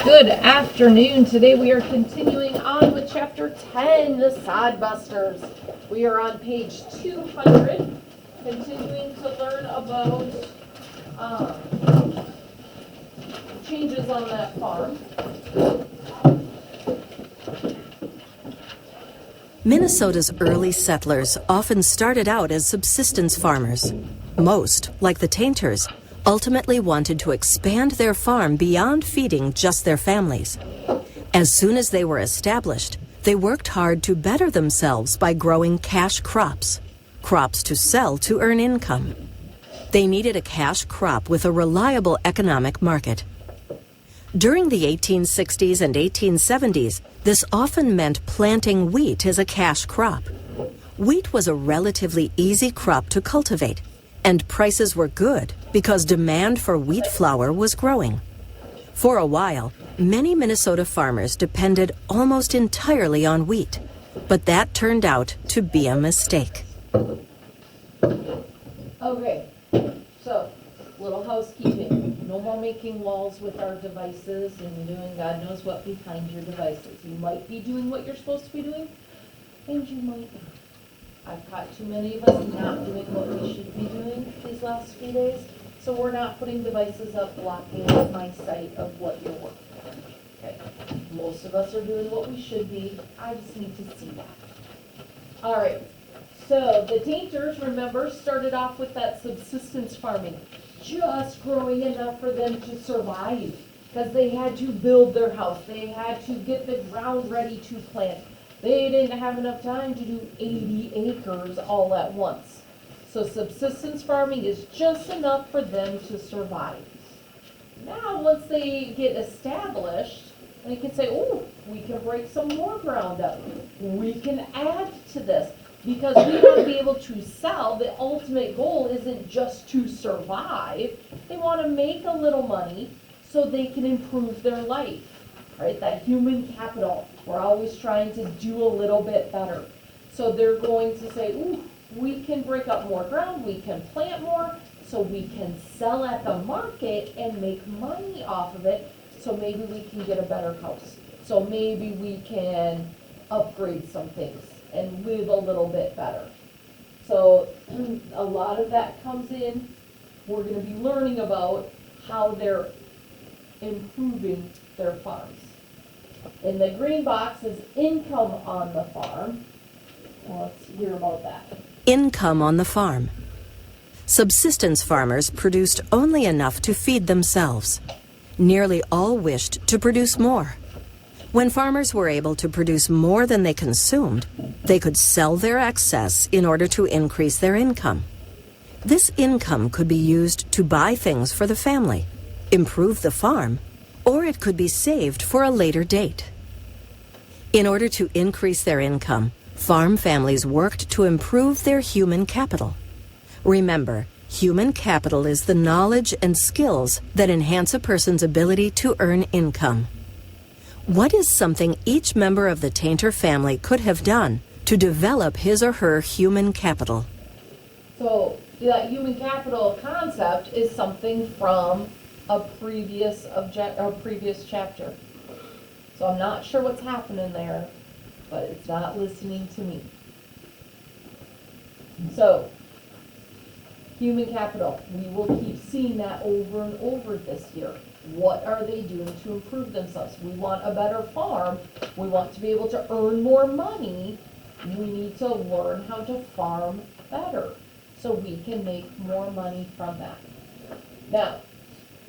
Good afternoon. Today we are continuing on with Chapter 10, the Sodbusters. We are on page 200, continuing to learn about changes on that farm. Minnesota's early settlers often started out as subsistence farmers. Most, like the Tainters, ultimately wanted to expand their farm beyond feeding just their families. As soon as they were established, they worked hard to better themselves by growing cash crops, crops to sell to earn income. They needed a cash crop with a reliable economic market. During the 1860s and 1870s, this often meant planting wheat as a cash crop. Wheat was a relatively easy crop to cultivate, and prices were good because demand for wheat flour was growing. For a while, many Minnesota farmers depended almost entirely on wheat, but that turned out to be a mistake. Okay, so, little housekeeping. No more making walls with our devices and doing God knows what behind your devices. You might be doing what you're supposed to be doing, and you might not. I've caught too many of us not doing what we should be doing these last few days, so we're not putting devices up blocking my sight of what you're working on. Okay, most of us are doing what we should be. I just need to see that. All right, so the Tainters, remember, started off with that subsistence farming, just growing enough for them to survive, because they had to build their house, they had to get the ground ready to plant. They didn't have enough time to do 80 acres all at once. So subsistence farming is just enough for them to survive. Now, once they get established, they can say, oh, we can break some more ground up. We can add to this. Because we want to be able to sell. The ultimate goal isn't just to survive. They want to make a little money so they can improve their life. Right? That human capital. We're always trying to do a little bit better. So they're going to say, ooh, we can break up more ground, we can plant more, so we can sell at the market and make money off of it, so maybe we can get a better house. So maybe we can upgrade some things and live a little bit better. So a lot of that comes in. We're going to be learning about how they're improving their farms. In the green box is income on the farm. Well, let's hear about that. Income on the farm. Subsistence farmers produced only enough to feed themselves. Nearly all wished to produce more. When farmers were able to produce more than they consumed, they could sell their excess in order to increase their income. This income could be used to buy things for the family, improve the farm, or it could be saved for a later date. In order to increase their income, farm families worked to improve their human capital. Remember, human capital is the knowledge and skills that enhance a person's ability to earn income. What is something each member of the Tainter family could have done to develop his or her human capital? So that human capital concept is something from a previous chapter. So I'm not sure what's happening there, but it's not listening to me. So, human capital, we will keep seeing that over and over this year. What are they doing to improve themselves? We want a better farm. We want to be able to earn more money. We need to learn how to farm better so we can make more money from that. Now,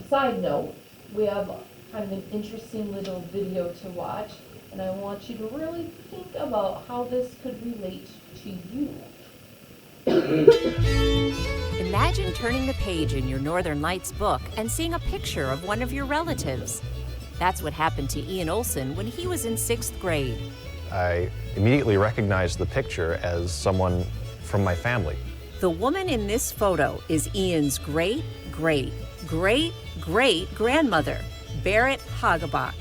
side note, we have kind of an interesting little video to watch, and I want you to really think about how this could relate to you. Imagine turning the page in your Northern Lights book and seeing a picture of one of your relatives. That's what happened to Ian Olson when he was in 6th grade. I immediately recognized the picture as someone from my family. The woman in this photo is Ian's great-great-great-great-grandmother, Berit Hagebach.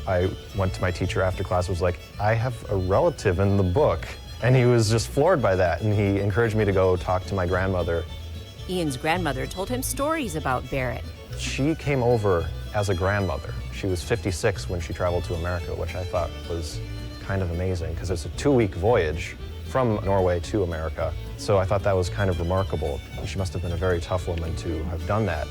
I went to my teacher after class, was like, I have a relative in the book. And he was just floored by that, and he encouraged me to go talk to my grandmother. Ian's grandmother told him stories about Berit. She came over as a grandmother. She was 56 when she traveled to America, which I thought was kind of amazing because it's a 2-week voyage from Norway to America. So I thought that was kind of remarkable. She must have been a very tough woman to have done that.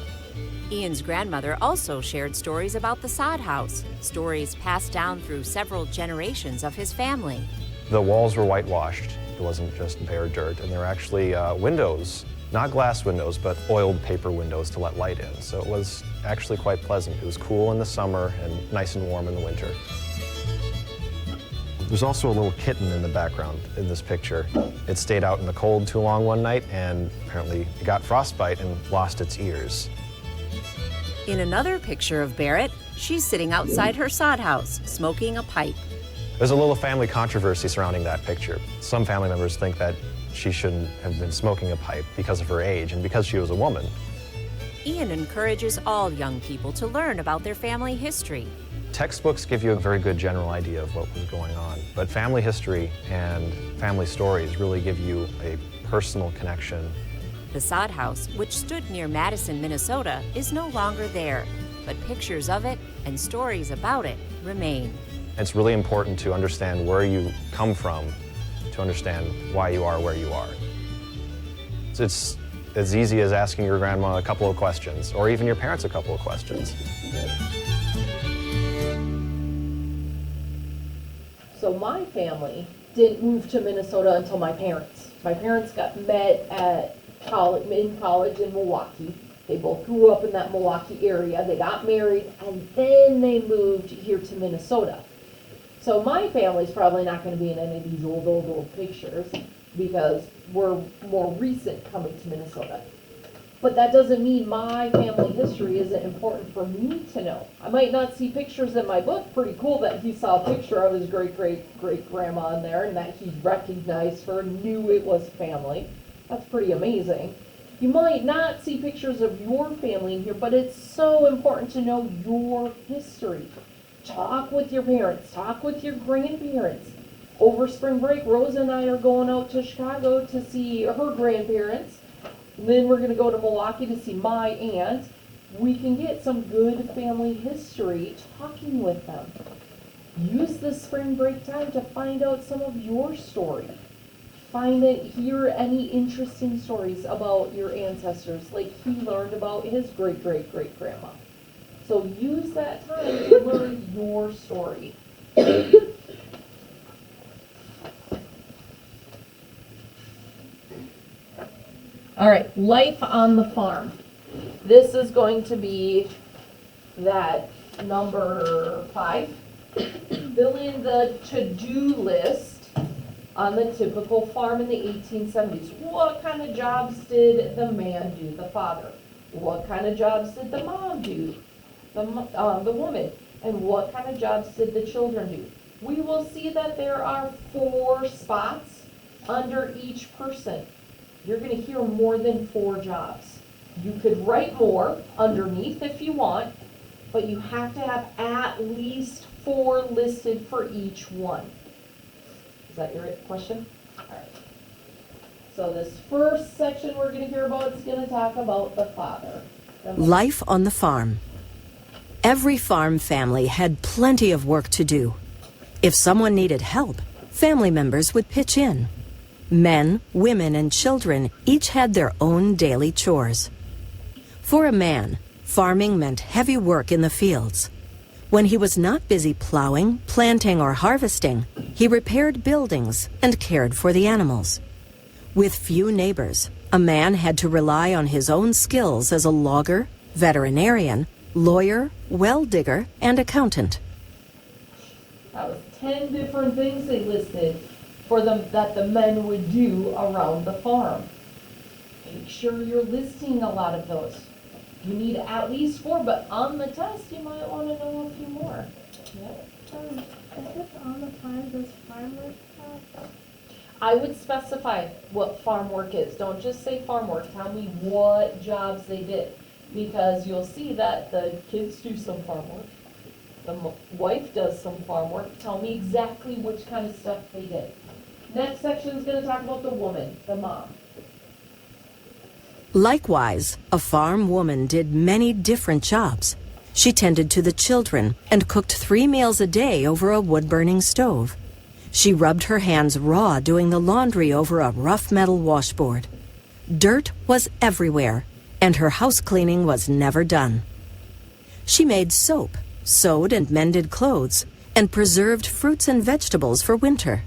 Ian's grandmother also shared stories about the sod house, stories passed down through several generations of his family. The walls were whitewashed. It wasn't just bare dirt, and there were actually windows, not glass windows, but oiled paper windows to let light in. So it was actually quite pleasant. It was cool in the summer and nice and warm in the winter. There's also a little kitten in the background in this picture. It stayed out in the cold too long one night, and apparently it got frostbite and lost its ears. In another picture of Barrett, she's sitting outside her sod house, smoking a pipe. There's a little family controversy surrounding that picture. Some family members think that she shouldn't have been smoking a pipe because of her age and because she was a woman. Ian encourages all young people to learn about their family history. Textbooks give you a very good general idea of what was going on, but family history and family stories really give you a personal connection. The sod house, which stood near Madison, Minnesota, is no longer there, but pictures of it and stories about it remain. It's really important to understand where you come from, to understand why you are where you are. It's as easy as asking your grandma a couple of questions, or even your parents a couple of questions. So my family didn't move to Minnesota until my parents. My parents got met at college in Milwaukee. They both grew up in that Milwaukee area. They got married, and then they moved here to Minnesota. So my family's probably not going to be in any of these old pictures because we're more recent coming to Minnesota. But that doesn't mean my family history isn't important for me to know. I might not see pictures in my book. Pretty cool that he saw a picture of his great-great-great-grandma in there and that he recognized her, knew it was family. That's pretty amazing. You might not see pictures of your family in here, but it's so important to know your history. Talk with your parents, talk with your grandparents. Over spring break, Rosa and I are going out to Chicago to see her grandparents. And then we're going to go to Milwaukee to see my aunt. We can get some good family history talking with them. Use the spring break time to find out some of your story. Hear any interesting stories about your ancestors, like he learned about his great-great-great-grandma. So use that time to learn your story. All right, life on the farm. This is going to be that number 5. Fill in the to-do list on the typical farm in the 1870s. What kind of jobs did the man do, the father? What kind of jobs did the mom do, the woman? And what kind of jobs did the children do? We will see that there are 4 spots under each person. You're going to hear more than 4 jobs. You could write more underneath if you want, but you have to have at least 4 listed for each one. Is that your question? All right. So this first section we're going to hear about is going to talk about the father. Life on the farm. Every farm family had plenty of work to do. If someone needed help, family members would pitch in. Men, women, and children each had their own daily chores. For a man, farming meant heavy work in the fields. When he was not busy plowing, planting, or harvesting, he repaired buildings and cared for the animals. With few neighbors, a man had to rely on his own skills as a logger, veterinarian, lawyer, well digger, and accountant. That was 10 different things they listed for them that the men would do around the farm. Make sure you're listing a lot of those. You need at least 4, but on the test you might want to know a few more. Yep. If it's on the farm, does farm work count? I would specify what farm work is. Don't just say farm work. Tell me what jobs they did. Because you'll see that the kids do some farm work. The wife does some farm work. Tell me exactly which kind of stuff they did. Next section is going to talk about the woman, the mom. Likewise, a farm woman did many different jobs. She tended to the children and cooked 3 meals a day over a wood-burning stove. She rubbed her hands raw doing the laundry over a rough metal washboard. Dirt was everywhere, and her house cleaning was never done. She made soap, sewed and mended clothes, and preserved fruits and vegetables for winter.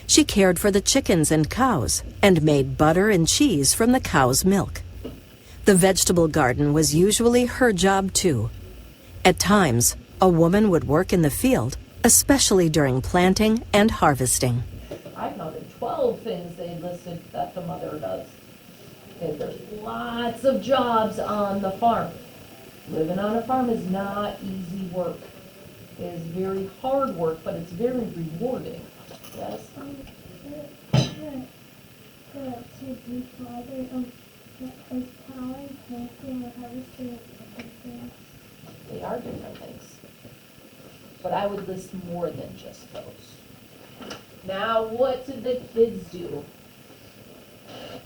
She cared for the chickens and cows and made butter and cheese from the cow's milk. The vegetable garden was usually her job too. At times, a woman would work in the field, especially during planting and harvesting. I counted 12 things they listed that the mother does. And there's lots of jobs on the farm. Living on a farm is not easy work. It is very hard work, but it's very rewarding. Yes? The two deep father is plowing, planting, or harvesting different things. They are different things. But I would list more than just those. Now, what did the kids do?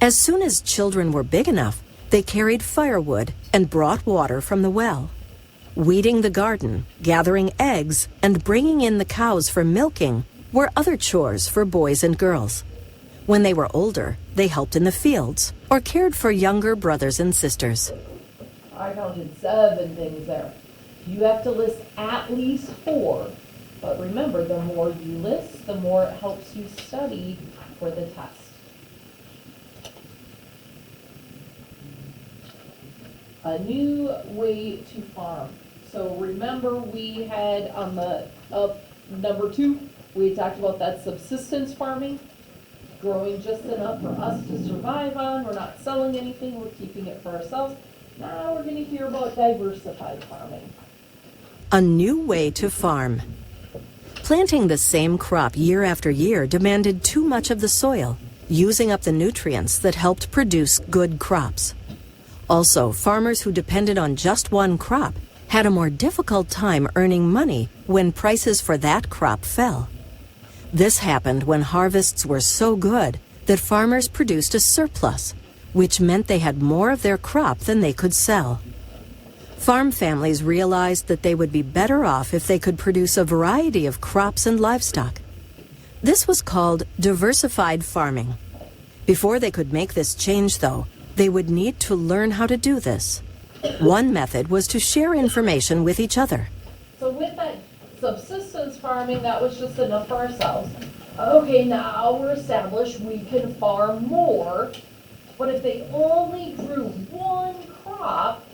As soon as children were big enough, they carried firewood and brought water from the well. Weeding the garden, gathering eggs, and bringing in the cows for milking were other chores for boys and girls. When they were older, they helped in the fields or cared for younger brothers and sisters. I counted 7 things there. You have to list at least 4. But remember, the more you list, the more it helps you study for the test. A new way to farm. So remember we had on the number 2, we talked about that subsistence farming, growing just enough for us to survive on. We're not selling anything, we're keeping it for ourselves. Now we're going to hear about diversified farming. A new way to farm. Planting the same crop year after year demanded too much of the soil, using up the nutrients that helped produce good crops. Also, farmers who depended on just one crop had a more difficult time earning money when prices for that crop fell. This happened when harvests were so good that farmers produced a surplus, which meant they had more of their crop than they could sell. Farm families realized that they would be better off if they could produce a variety of crops and livestock. This was called diversified farming. Before they could make this change, though, they would need to learn how to do this. One method was to share information with each other. So with that subsistence farming, that was just enough for ourselves. Okay, now we're established, we can farm more. But if they only grew one crop,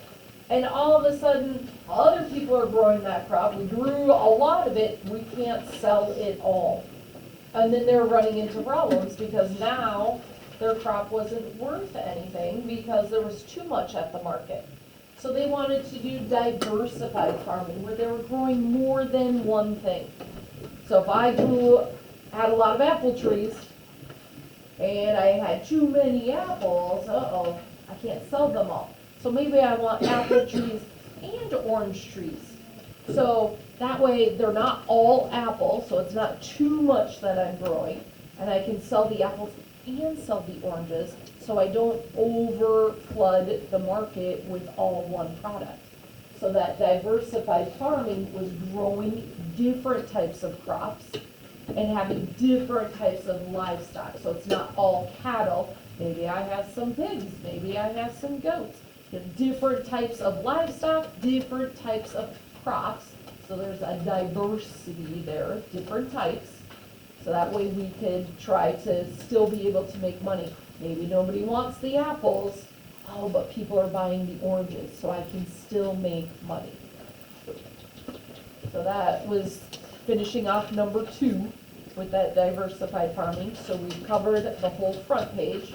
and all of a sudden other people are growing that crop, we grew a lot of it, we can't sell it all. And then they're running into problems because now their crop wasn't worth anything because there was too much at the market. So they wanted to do diversified farming where they were growing more than one thing. So if I had a lot of apple trees and I had too many apples, I can't sell them all. So maybe I want apple trees and orange trees. So that way they're not all apples, so it's not too much that I'm growing, and I can sell the apples and sell the oranges, so I don't over flood the market with all one product. So that diversified farming was growing different types of crops and having different types of livestock. So it's not all cattle. Maybe I have some pigs, maybe I have some goats. Different types of livestock, different types of crops. So there's a diversity there, different types. So that way we could try to still be able to make money. Maybe nobody wants the apples, but people are buying the oranges, so I can still make money. So that was finishing off number 2 with that diversified farming. So we covered the whole front page.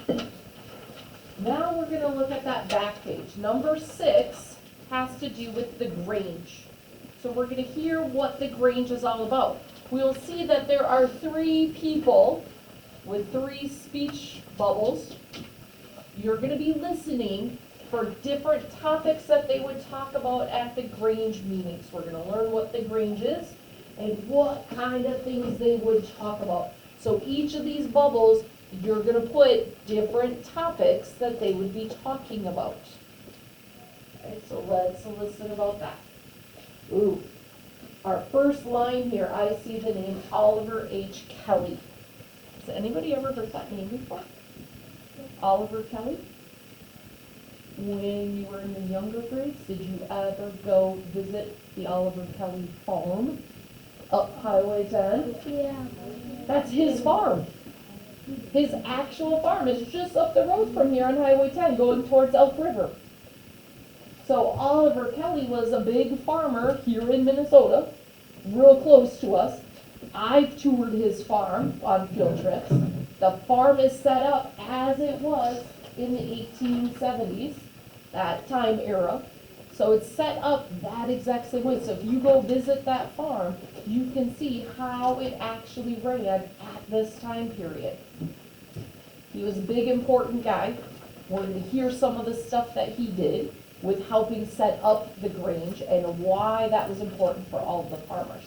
Now we're going to look at that back page. Number 6 has to do with the Grange. So we're going to hear what the Grange is all about. We'll see that there are 3 people with 3 speech bubbles. You're going to be listening for different topics that they would talk about at the Grange meetings. We're going to learn what the Grange is and what kind of things they would talk about. So each of these bubbles, you're going to put different topics that they would be talking about. Okay, so let's listen about that. Ooh, our first line here, I see the name Oliver H. Kelly. Has anybody ever heard that name before? Oliver Kelly? When you were in the younger grades, did you ever go visit the Oliver Kelly farm up Highway 10? Yeah. That's his farm. His actual farm is just up the road from here on Highway 10 going towards Elk River. So Oliver Kelly was a big farmer here in Minnesota, real close to us. I've toured his farm on field trips. The farm is set up as it was in the 1870s, that time era. So it's set up that exact same way. So if you go visit that farm, you can see how it actually ran at this time period. He was a big, important guy. We're going to hear some of the stuff that he did with helping set up the Grange and why that was important for all of the farmers.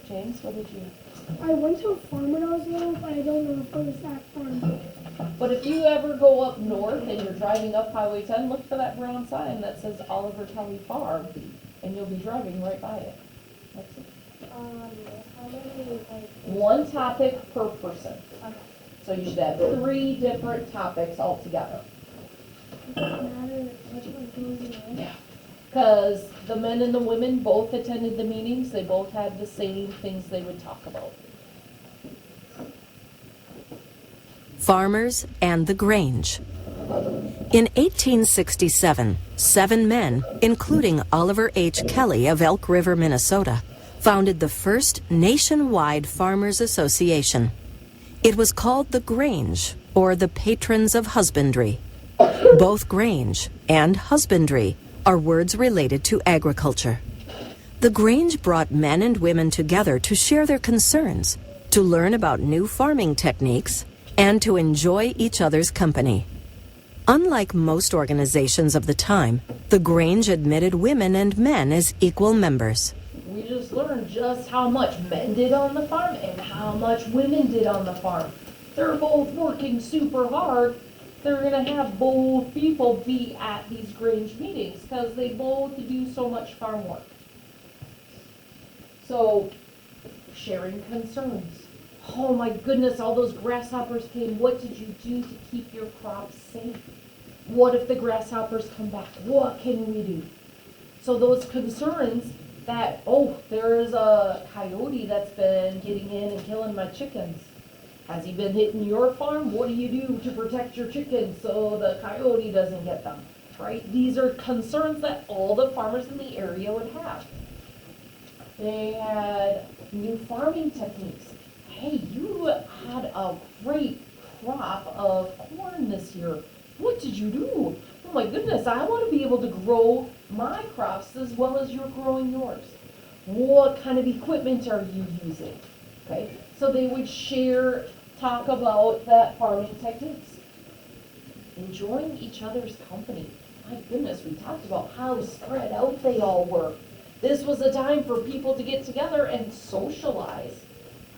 James, what did you? I went to a farm when I was little, but I don't know if it was that farm. But if you ever go up north and you're driving up Highway 10, look for that brown sign that says Oliver Kelly Farm, and you'll be driving right by it. That's it. How many, One topic per person. Okay. So you should have 3 different topics altogether. Does it matter which one goes in? Yeah. Because the men and the women both attended the meetings, they both had the same things they would talk about. Farmers and the Grange. In 1867, 7 men, including Oliver H. Kelly of Elk River, Minnesota, founded the first nationwide Farmers Association. It was called the Grange, or the Patrons of Husbandry. Both Grange and husbandry are words related to agriculture. The Grange brought men and women together to share their concerns, to learn about new farming techniques, and to enjoy each other's company. Unlike most organizations of the time, the Grange admitted women and men as equal members. We just learned just how much men did on the farm and how much women did on the farm. They're both working super hard. They're going to have both people be at these Grange meetings because they both do so much farm work. So, sharing concerns. Oh my goodness, all those grasshoppers came. What did you do to keep your crops safe? What if the grasshoppers come back? What can we do? So those concerns that, oh, there's a coyote that's been getting in and killing my chickens. Has he been hitting your farm? What do you do to protect your chickens so the coyote doesn't get them? Right? These are concerns that all the farmers in the area would have. They had new farming techniques. Hey, you had a great crop of corn this year. What did you do? Oh my goodness, I want to be able to grow my crops as well as you're growing yours. What kind of equipment are you using? Okay, so they would share, talk about that farming techniques. Enjoying each other's company. My goodness, we talked about how spread out they all were. This was a time for people to get together and socialize.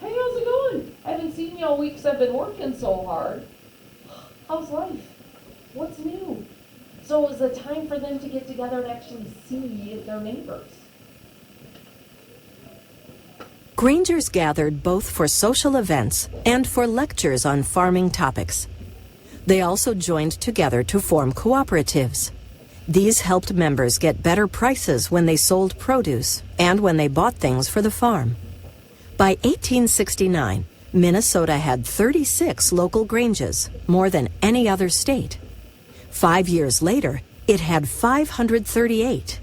Hey, how's it going? I haven't seen you all week 'cause I've been working so hard. How's life? What's new? So it was a time for them to get together and actually see their neighbors. Grangers gathered both for social events and for lectures on farming topics. They also joined together to form cooperatives. These helped members get better prices when they sold produce and when they bought things for the farm. By 1869, Minnesota had 36 local granges, more than any other state. 5 years later, it had 538.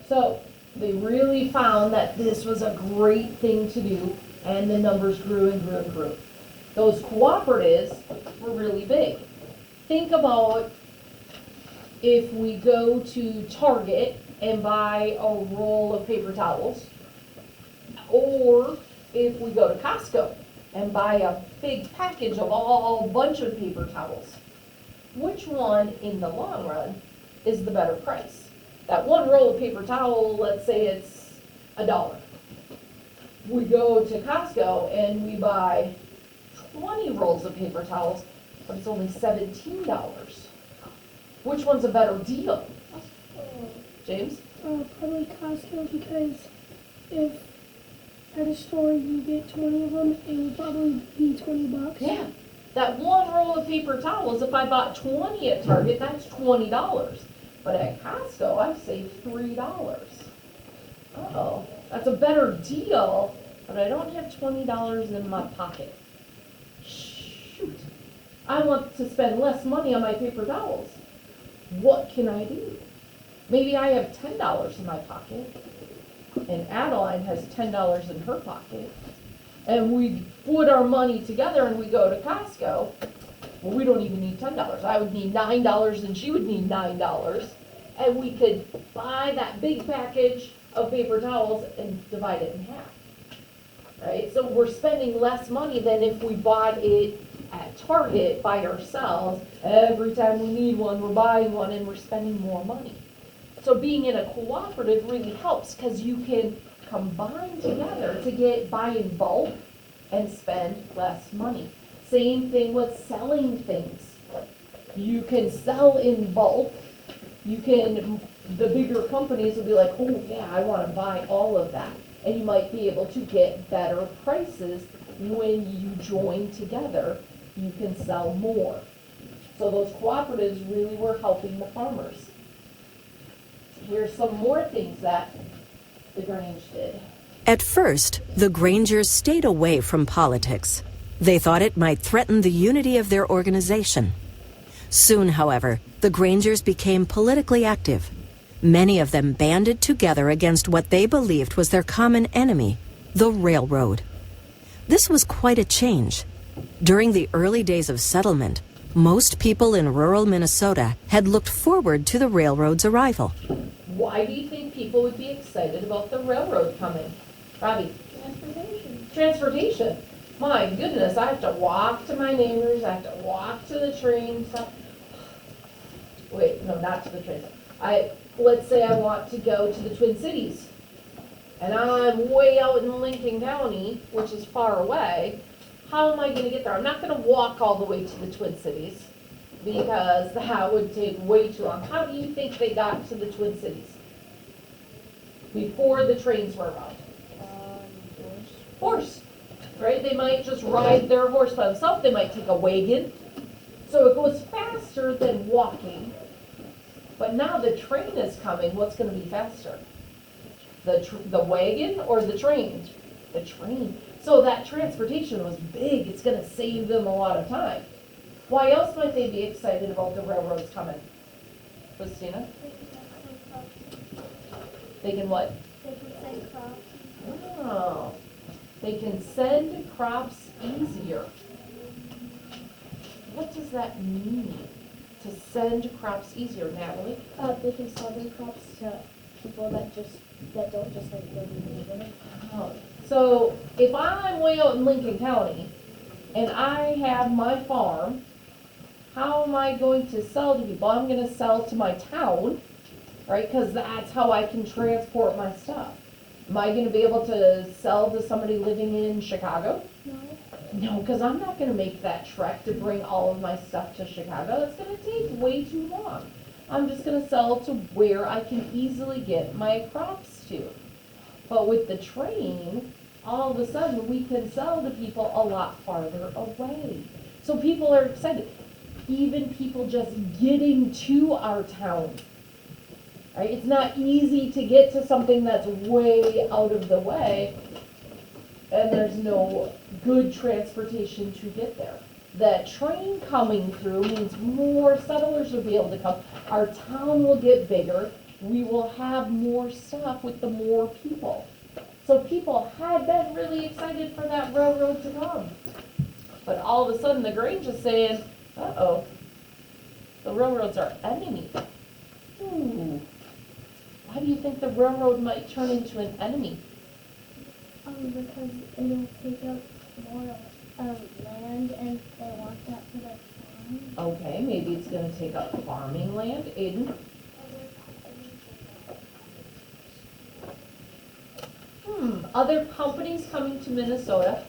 So they really found that this was a great thing to do, and the numbers grew and grew and grew. Those cooperatives were really big. Think about if we go to Target and buy a roll of paper towels, or if we go to Costco and buy a big package of a bunch of paper towels. Which one in the long run is the better price? That one roll of paper towel, let's say it's $1. We go to Costco and we buy 20 rolls of paper towels, but it's only $17. Which one's a better deal? James? Probably Costco, because if at a store you get 20 of them, it would probably be $20. Yeah, that one roll of paper towels, if I bought 20 at Target, that's $20. But at Costco, I saved $3. Uh-oh, that's a better deal, but I don't have $20 in my pocket. Shoot, I want to spend less money on my paper towels. What can I do? Maybe I have $10 in my pocket, and Adeline has $10 in her pocket, and we put our money together and we go to Costco. Well, we don't even need $10. I would need $9 and she would need $9, and we could buy that big package of paper towels and divide it in half. Right? So we're spending less money than if we bought it at Target by ourselves. Every time we need one, we're buying one and we're spending more money. So being in a cooperative really helps, because you can combine together to buy in bulk and spend less money. Same thing with selling things. You can sell in bulk. The bigger companies will be like, oh yeah, I want to buy all of that. And you might be able to get better prices when you join together. You can sell more. So those cooperatives really were helping the farmers. Here's some more things that the Grange did. At first, the Grangers stayed away from politics. They thought it might threaten the unity of their organization. Soon, however, the Grangers became politically active. Many of them banded together against what they believed was their common enemy, the railroad. This was quite a change. During the early days of settlement, most people in rural Minnesota had looked forward to the railroad's arrival. Why do you think people would be excited about the railroad coming? Robbie? Transportation. My goodness, I have to walk to my neighbors, I have to walk to the train stop. Wait, no, not to the train stop. Let's say I want to go to the Twin Cities, and I'm way out in Lincoln County, which is far away. How am I gonna get there? I'm not gonna walk all the way to the Twin Cities, because that would take way too long. How do you think they got to the Twin Cities before the trains were around? Horse, right? They might just ride their horse by themselves. They might take a wagon. So it goes faster than walking. But now the train is coming. What's going to be faster? The wagon or the train? The train. So that transportation was big. It's going to save them a lot of time. Why else might they be excited about the railroads coming? Christina? They can what? They can send crops. Oh, they can send crops easier. What does that mean, to send crops easier, Natalie? They can sell their crops to people that don't just like live in the neighborhood. Oh, so if I'm way out in Lincoln County and I have my farm, how am I going to sell to people? I'm going to sell to my town, right? Because that's how I can transport my stuff. Am I going to be able to sell to somebody living in Chicago? No. No, because I'm not going to make that trek to bring all of my stuff to Chicago. It's going to take way too long. I'm just going to sell to where I can easily get my crops to. But with the train, all of a sudden we can sell to people a lot farther away. So people are excited. Even people just getting to our town. Right? It's not easy to get to something that's way out of the way, and there's no good transportation to get there. The train coming through means more settlers will be able to come. Our town will get bigger. We will have more stuff with the more people. So people had been really excited for that railroad to come. But all of a sudden the Grange is saying, uh-oh, the railroads are enemies. Ooh. Why do you think the railroad might turn into an enemy? Because it'll take up more land, and they want that for their farm. Okay, maybe it's gonna take up farming land. Aiden? Other companies coming to Minnesota,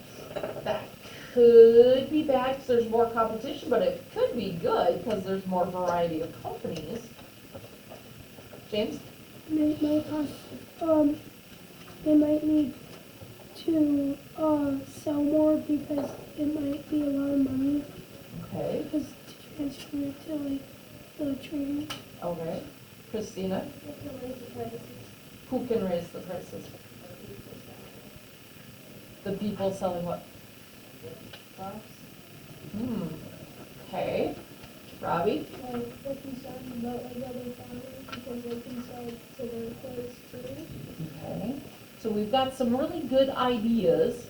that could be bad because there's more competition, but it could be good because there's more variety of companies. James? and it might cost, they might need to sell more because it might be a lot of money Okay, because to transfer it to like the train. okay. Christina, who can raise the prices? The people selling what? Okay. Robbie? Like you said about like other farmers because they can sell to their place too. Okay. So we've got some really good ideas.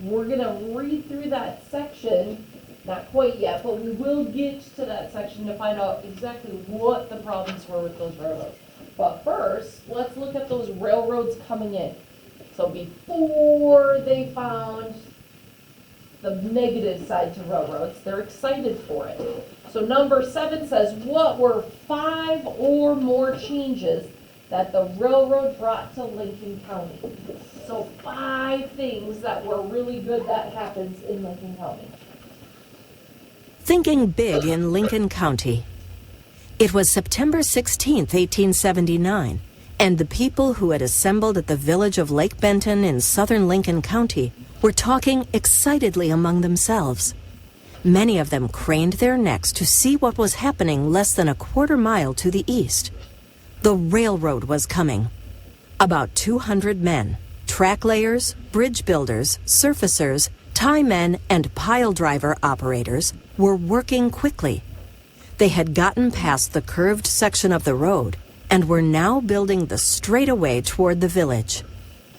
We're gonna read through that section, not quite yet, but we will get to that section to find out exactly what the problems were with those railroads. But first, let's look at those railroads coming in. So before they found the negative side to railroads, they're excited for it. So number 7 says, what were 5 or more changes that the railroad brought to Lincoln County? So 5 things that were really good that happens in Lincoln County. Thinking big in Lincoln County. It was September 16th, 1879, and the people who had assembled at the village of Lake Benton in southern Lincoln County were talking excitedly among themselves. Many of them craned their necks to see what was happening less than a quarter mile to the east. The railroad was coming. About 200 men, track layers, bridge builders, surfacers, tie men, and pile driver operators were working quickly. They had gotten past the curved section of the road and were now building the straightaway toward the village.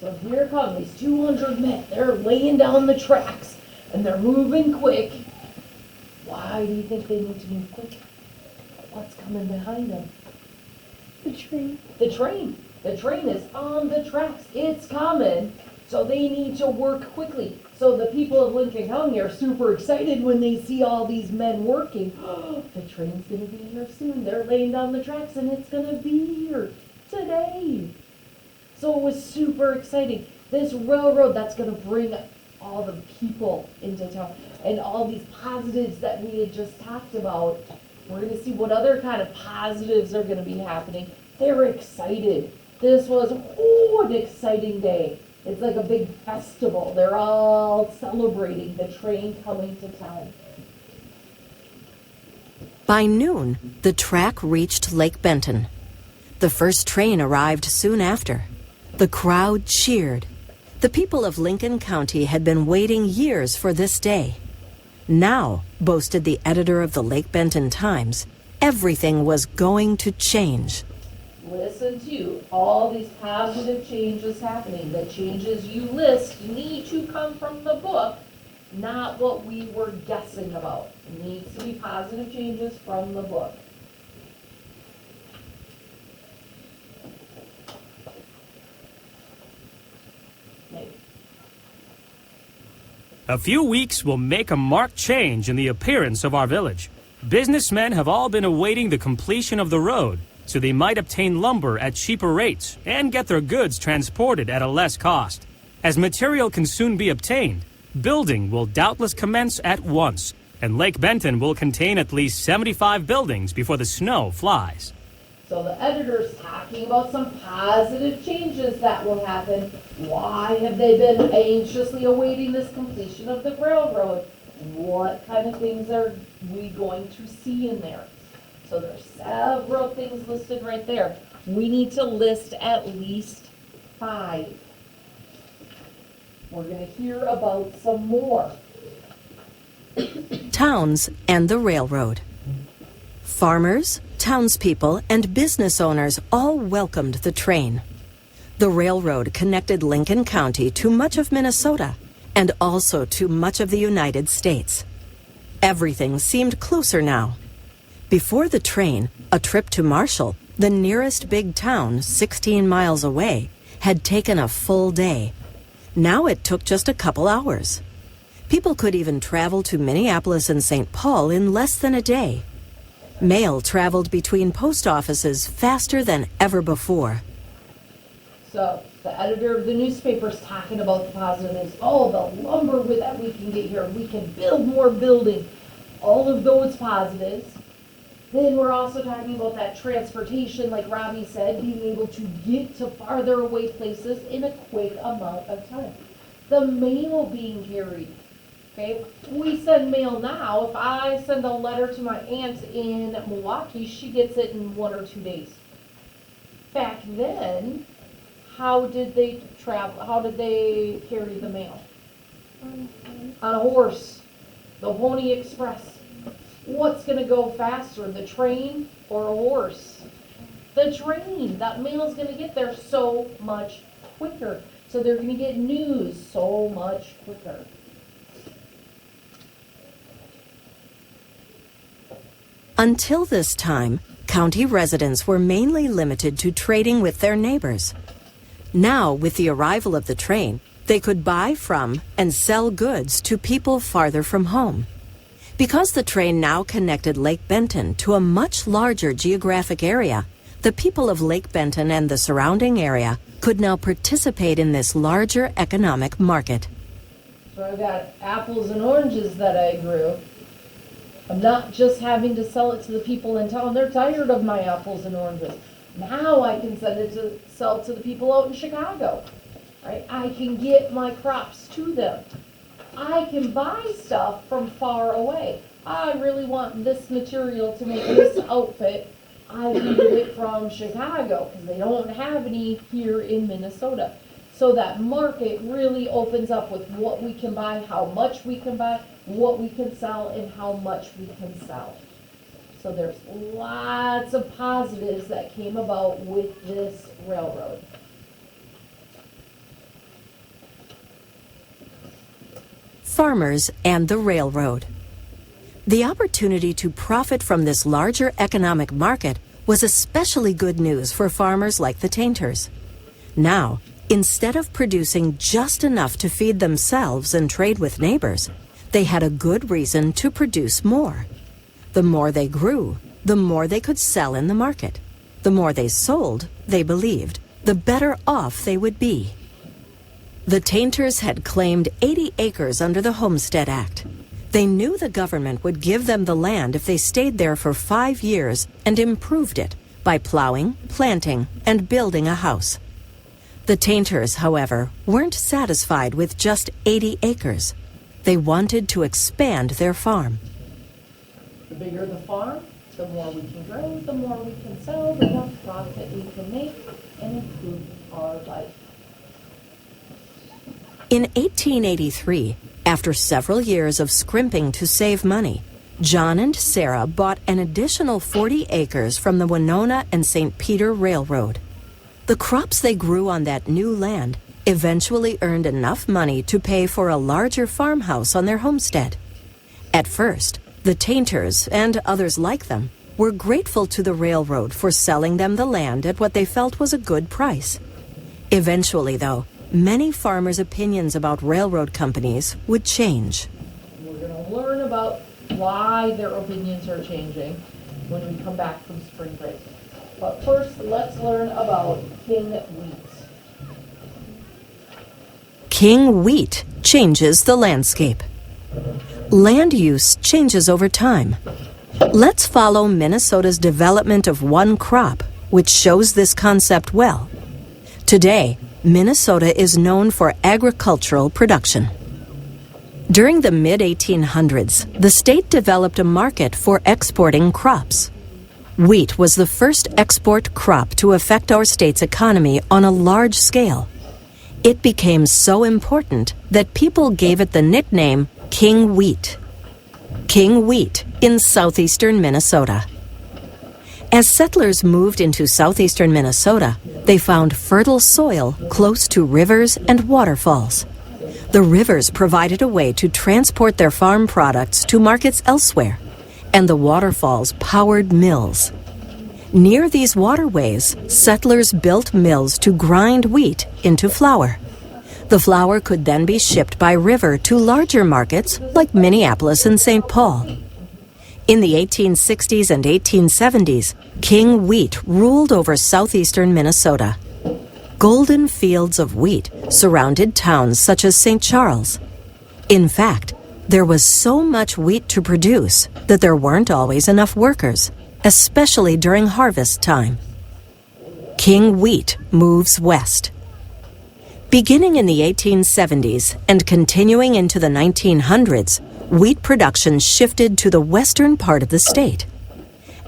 So here come these 200 men. They're laying down the tracks and they're moving quick. Why do you think they need to move quick? What's coming behind them? The train. The train. The train is on the tracks. It's coming. So they need to work quickly. So the people of Lincoln County are super excited when they see all these men working. The train's gonna be here soon. They're laying down the tracks and it's gonna be here today. So it was super exciting. This railroad that's gonna bring all the people into town and all these positives that we had just talked about. We're gonna see what other kind of positives are gonna be happening. They're excited. This was, an exciting day. It's like a big festival. They're all celebrating the train coming to town. By noon, the track reached Lake Benton. The first train arrived soon after. The crowd cheered. The people of Lincoln County had been waiting years for this day. Now, boasted the editor of the Lake Benton Times, everything was going to change. Listen to all these positive changes happening. The changes you list need to come from the book, not what we were guessing about. It needs to be positive changes from the book. Maybe. A few weeks will make a marked change in the appearance of our village. Businessmen have all been awaiting the completion of the road, so they might obtain lumber at cheaper rates and get their goods transported at a less cost. As material can soon be obtained, building will doubtless commence at once, and Lake Benton will contain at least 75 buildings before the snow flies. So the editor's talking about some positive changes that will happen. Why have they been anxiously awaiting this completion of the railroad? What kind of things are we going to see in there? So there's several things listed right there. We need to list at least 5. We're going to hear about some more. Towns and the railroad. Farmers, townspeople, and business owners all welcomed the train. The railroad connected Lincoln County to much of Minnesota and also to much of the United States. Everything seemed closer now. Before the train, a trip to Marshall, the nearest big town 16 miles away, had taken a full day. Now it took just a couple hours. People could even travel to Minneapolis and St. Paul in less than a day. Mail traveled between post offices faster than ever before. So the editor of the newspaper's talking about the positives. Oh, the lumber that we can get here. We can build more building. All of those positives. Then we're also talking about that transportation, like Robbie said, being able to get to farther away places in a quick amount of time. The mail being carried. Okay, we send mail now. If I send a letter to my aunt in Milwaukee, she gets it in 1 or 2 days. Back then, how did they travel? How did they carry the mail? On a horse. The Pony Express. What's going to go faster, the train or a horse? The train. That mail's going to get there so much quicker. So they're going to get news so much quicker. Until this time, county residents were mainly limited to trading with their neighbors. Now, with the arrival of the train, they could buy from and sell goods to people farther from home. Because the train now connected Lake Benton to a much larger geographic area, the people of Lake Benton and the surrounding area could now participate in this larger economic market. So I've got apples and oranges that I grew. I'm not just having to sell it to the people in town. They're tired of my apples and oranges. Now I can sell to the people out in Chicago. Right? I can get my crops to them. I can buy stuff from far away. I really want this material to make this outfit. I can get it from Chicago because they don't have any here in Minnesota. So that market really opens up with what we can buy, how much we can buy, what we can sell, and how much we can sell. So there's lots of positives that came about with this railroad. Farmers and the railroad. The opportunity to profit from this larger economic market was especially good news for farmers like the Tainters. Now, instead of producing just enough to feed themselves and trade with neighbors, they had a good reason to produce more. The more they grew, the more they could sell in the market. The more they sold, they believed, the better off they would be. The Tainters had claimed 80 acres under the Homestead Act. They knew the government would give them the land if they stayed there for 5 years and improved it by plowing, planting, and building a house. The Tainters, however, weren't satisfied with just 80 acres. They wanted to expand their farm. The bigger the farm, the more we can grow, the more we can sell, the more profit we can make, and improve our life. In 1883, after several years of scrimping to save money, John and Sarah bought an additional 40 acres from the Winona and St. Peter Railroad. The crops they grew on that new land eventually earned enough money to pay for a larger farmhouse on their homestead. At first, the Tainters, and others like them, were grateful to the railroad for selling them the land at what they felt was a good price. Eventually, though, many farmers' opinions about railroad companies would change. We're going to learn about why their opinions are changing when we come back from spring break. But first, let's learn about King Wheat. King Wheat changes the landscape. Land use changes over time. Let's follow Minnesota's development of one crop, which shows this concept well. Today, Minnesota is known for agricultural production. During the mid-1800s, the state developed a market for exporting crops. Wheat was the first export crop to affect our state's economy on a large scale. It became so important that people gave it the nickname King Wheat. King Wheat in southeastern Minnesota. As settlers moved into southeastern Minnesota, they found fertile soil close to rivers and waterfalls. The rivers provided a way to transport their farm products to markets elsewhere, and the waterfalls powered mills. Near these waterways, settlers built mills to grind wheat into flour. The flour could then be shipped by river to larger markets like Minneapolis and St. Paul. In the 1860s and 1870s, King Wheat ruled over southeastern Minnesota. Golden fields of wheat surrounded towns such as St. Charles. In fact, there was so much wheat to produce that there weren't always enough workers, especially during harvest time. King wheat moves west. Beginning in the 1870s and continuing into the 1900s, wheat production shifted to the western part of the state.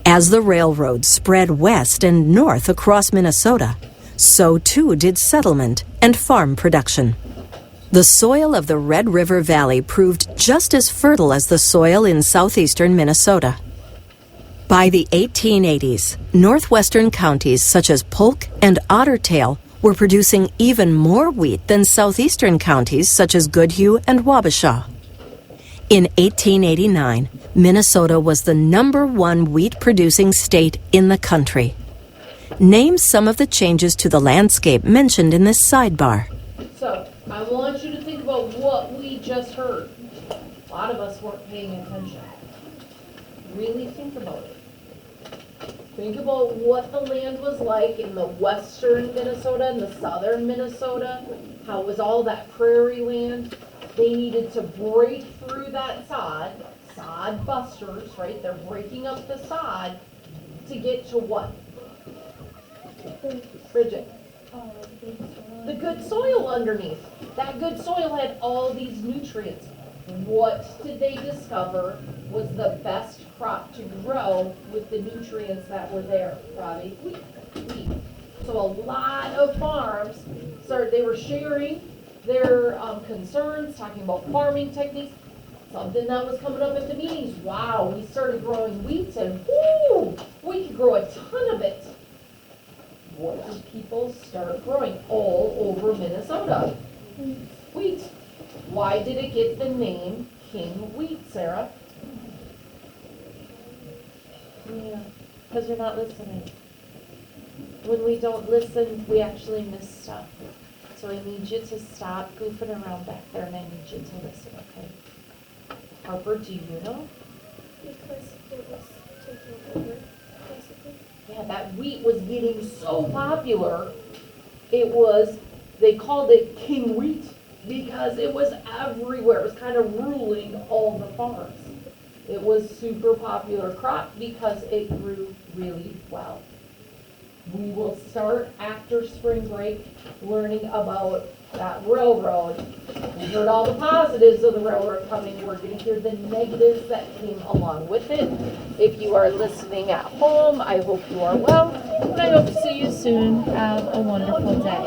As the railroad spread west and north across Minnesota, so too did settlement and farm production. The soil of the Red River Valley proved just as fertile as the soil in southeastern Minnesota. By the 1880s, northwestern counties such as Polk and Otter Tail were producing even more wheat than southeastern counties such as Goodhue and Wabasha. In 1889, Minnesota was the #1 wheat-producing state in the country. Name some of the changes to the landscape mentioned in this sidebar. So, I want you to think about what we just heard. A lot of us weren't paying attention. Really think about it. Think about what the land was like in the western Minnesota and the southern Minnesota, how it was all that prairie land. They needed to break through that sod busters, right? They're breaking up the sod to get to what? Bridget. The good soil underneath. That good soil had all these nutrients. What did they discover was the best crop to grow with the nutrients that were there, Robbie? Wheat. So a lot of farms they were sharing their concerns, talking about farming techniques. Something that was coming up at the meetings. Wow, we started growing wheat and whoo, we could grow a ton of it. What did people start growing all over Minnesota? Wheat. Why did it get the name King Wheat, Sarah? Yeah, because we're not listening. When we don't listen, we actually miss stuff. So I need you to stop goofing around back there and I need you to listen, okay? Harper, do you know? Because it was taking over, basically. Yeah, that wheat was getting so popular. They called it King Wheat because it was everywhere. It was kind of ruling all the farms. It was super popular crop because it grew really well. We will start after spring break learning about that railroad. We heard all the positives of the railroad coming. We're going to hear the negatives that came along with it. If you are listening at home, I hope you are well, and I hope to see you soon. Have a wonderful day.